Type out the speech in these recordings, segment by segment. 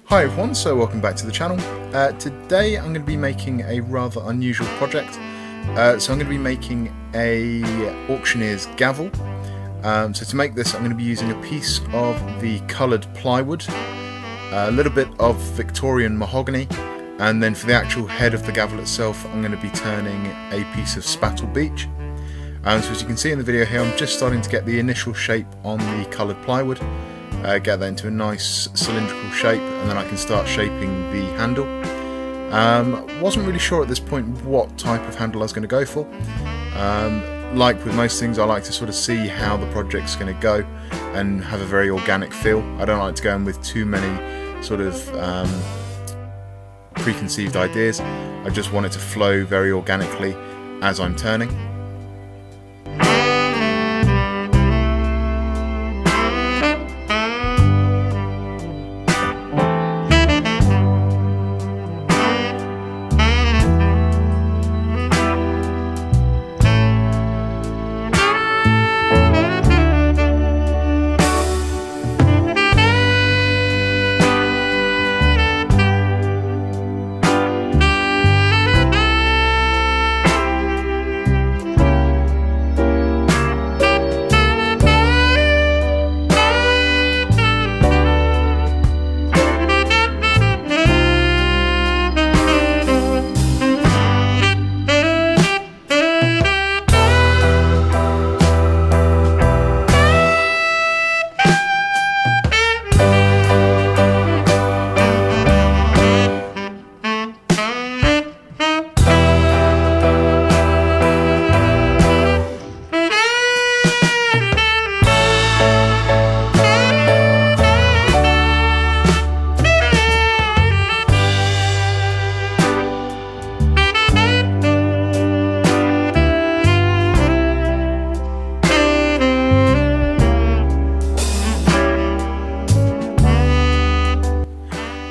Hi everyone, so welcome back to the channel. Today I'm going to be making a rather unusual project. So I'm going to be making a Auctioneers Gavel. So to make this I'm going to be using a piece of the coloured plywood, a little bit of Victorian mahogany, and then for the actual head of the gavel itself I'm going to be turning a piece of Spalted Beech. So as you can see in the video here, I'm just starting to get the initial shape on the coloured plywood. Get that into a nice cylindrical shape, and then I can start shaping the handle. Wasn't really sure at this point what type of handle I was going to go for. Like with most things, I like to sort of see how the project's going to go and have a very organic feel. I don't like to go in with too many sort of preconceived ideas. I just want it to flow very organically as I'm turning.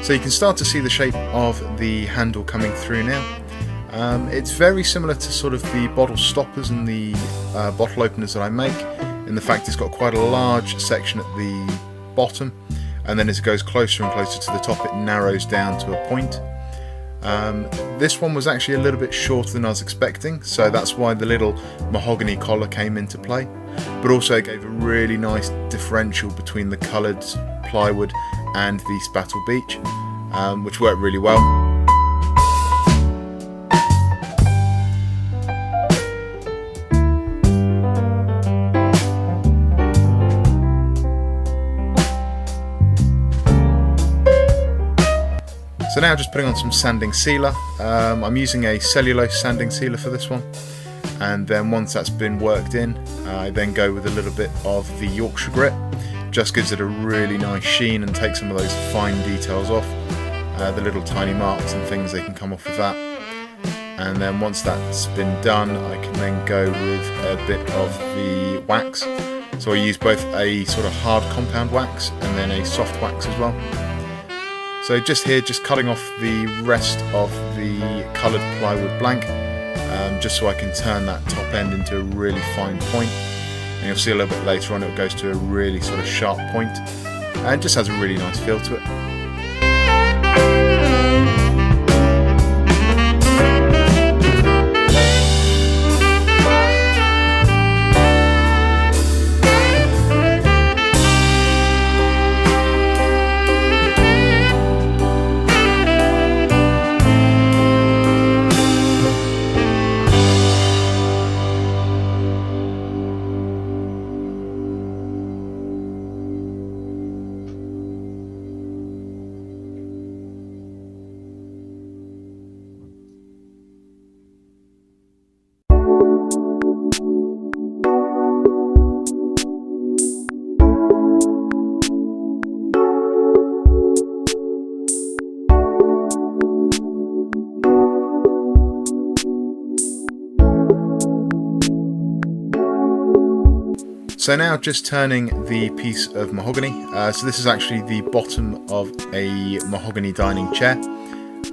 So you can start to see the shape of the handle coming through now. It's very similar to sort of the bottle stoppers and the bottle openers that I make, in the fact it's got quite a large section at the bottom, and then as it goes closer and closer to the top it narrows down to a point. This one was actually a little bit shorter than I was expecting, so that's why the little mahogany collar came into play, but also it gave a really nice differential between the coloured plywood and the Spalted Beech, which worked really well. So now just putting on some sanding sealer. I'm using a cellulose sanding sealer for this one, and then once that's been worked in, I then go with a little bit of the Yorkshire grit. Just gives it a really nice sheen and takes some of those fine details off. The little tiny marks and things, they can come off with that. And then once that's been done, I can then go with a bit of the wax. So I use both a sort of hard compound wax and then a soft wax as well. So just here, just cutting off the rest of the coloured plywood blank, just so I can turn that top end into a really fine point. And you'll see a little bit later on it goes to a really sort of sharp point, and it just has a really nice feel to it. So now just turning the piece of mahogany. So this is actually the bottom of a mahogany dining chair.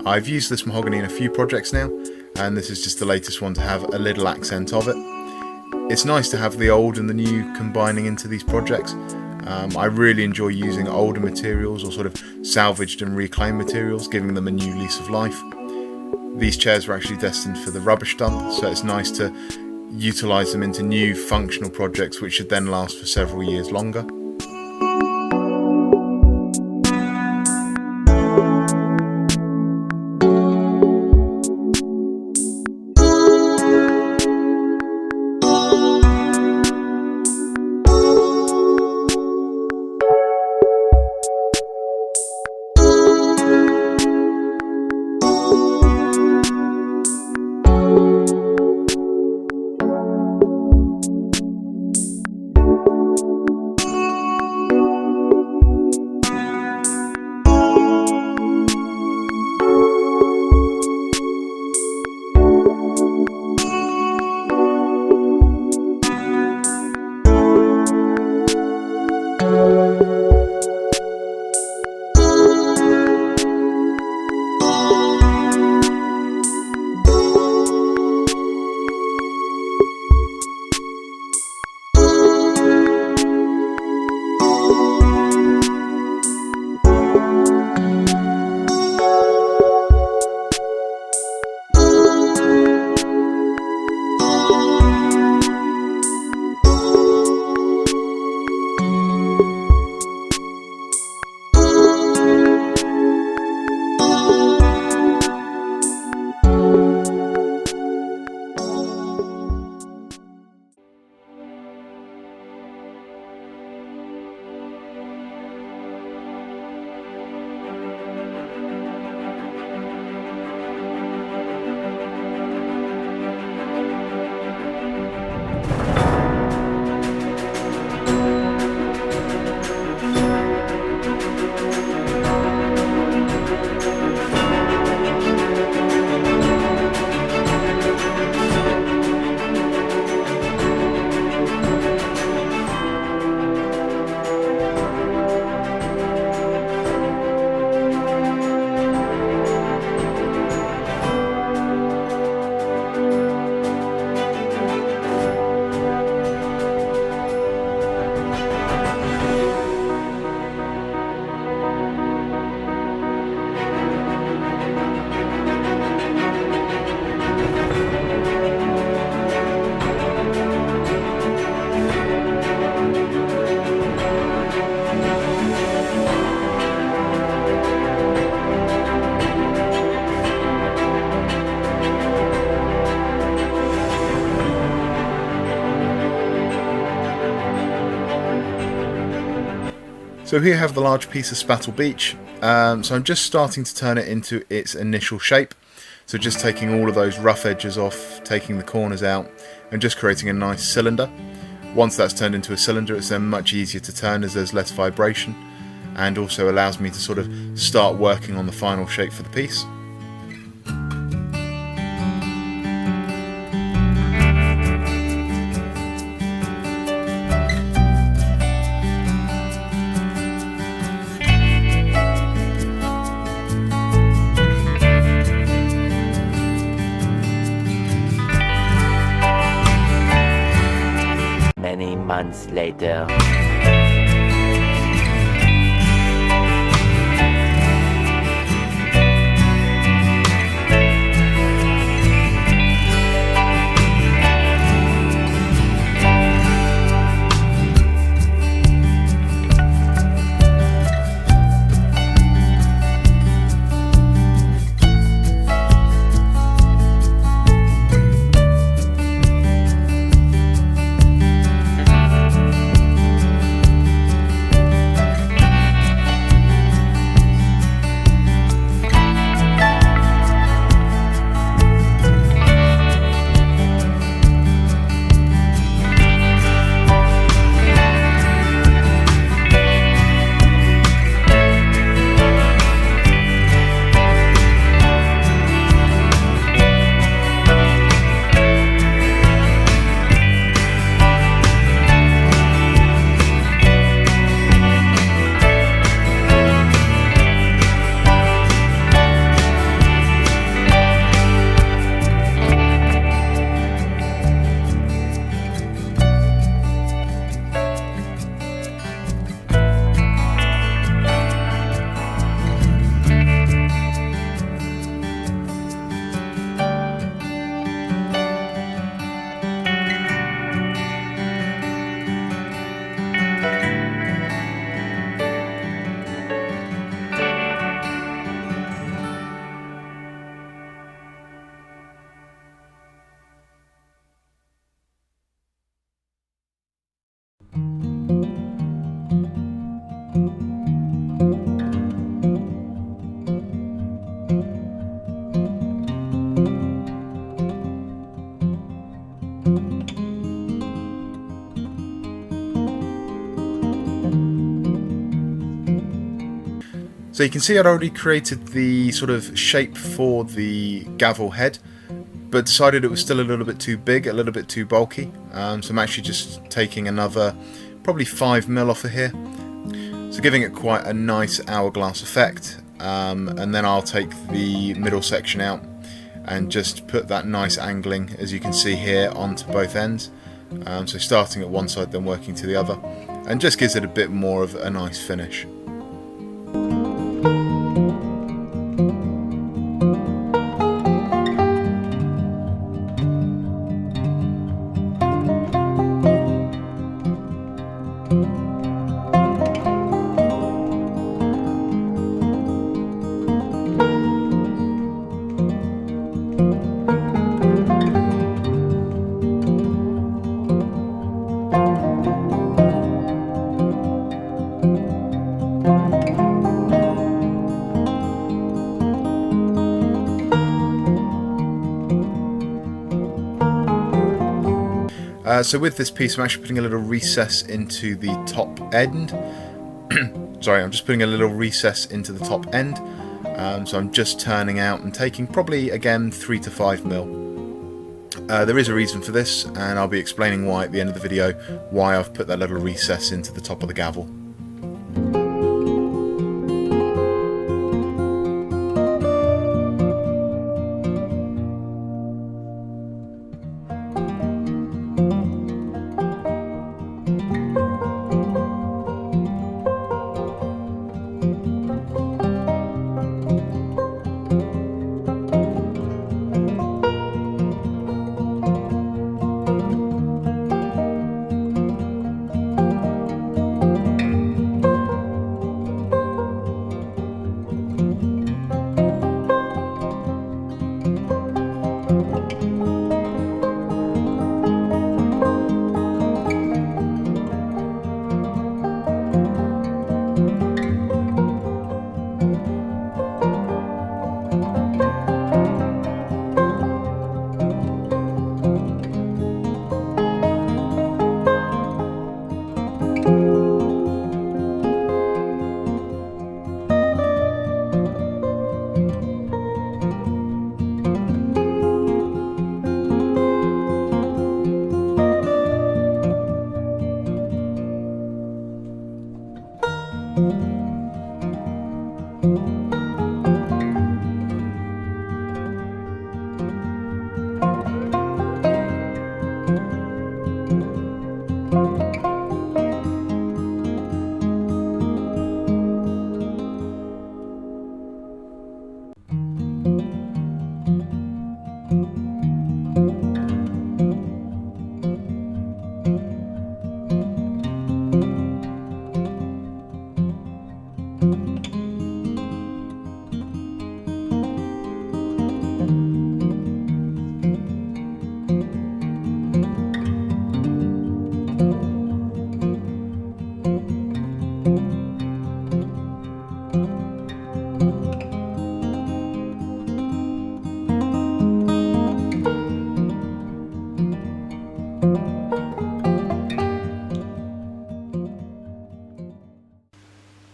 I've used this mahogany in a few projects now, and this is just the latest one to have a little accent of it. It's nice to have the old and the new combining into these projects, I really enjoy using older materials or sort of salvaged and reclaimed materials, giving them a new lease of life. These chairs were actually destined for the rubbish dump, so it's nice to utilise them into new functional projects which should then last for several years longer. So here I have the large piece of Spalted beech. So I'm just starting to turn it into its initial shape. So just taking all of those rough edges off, taking the corners out, and just creating a nice cylinder. Once that's turned into a cylinder, it's then much easier to turn as there's less vibration, and also allows me to sort of start working on the final shape for the piece. Many months later. So you can see I'd already created the sort of shape for the gavel head, but decided it was still a little bit too big, a little bit too bulky. So I'm actually just taking another probably 5mm off of here, so giving it quite a nice hourglass effect. And then I'll take the middle section out and just put that nice angling, as you can see here, onto both ends. So starting at one side then working to the other, and just gives it a bit more of a nice finish. So with this piece I'm actually putting a little recess into the top end. Sorry, I'm just putting a little recess into the top end. So I'm just turning out and taking probably again 3 to 5mm. There is a reason for this, and I'll be explaining why at the end of the video, why I've put that little recess into the top of the gavel.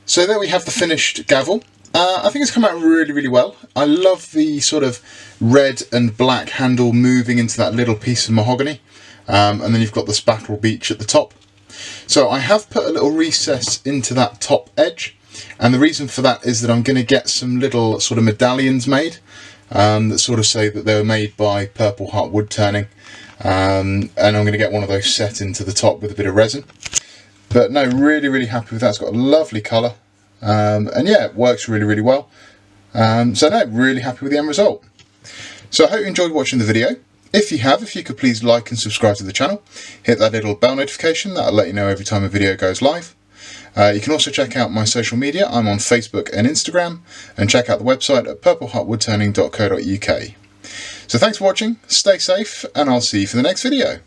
So there we have the finished gavel. I think it's come out really well. I love the sort of red and black handle moving into that little piece of mahogany, and then you've got the Spalted beech at the top. So I have put a little recess into that top edge, and the reason for that is that I'm going to get some little sort of medallions made that sort of say that they were made by Purple Heart Woodturning, and I'm going to get one of those set into the top with a bit of resin. But no, really happy with that. It's got a lovely colour, and yeah, it works really well. So no, really happy with the end result. So I hope you enjoyed watching the video. If you have, if you could please like and subscribe to the channel, hit that little bell notification, that'll let you know every time a video goes live. You can also check out my social media. I'm on Facebook and Instagram, and check out the website at purpleheartwoodturning.co.uk. So thanks for watching, stay safe, and I'll see you for the next video.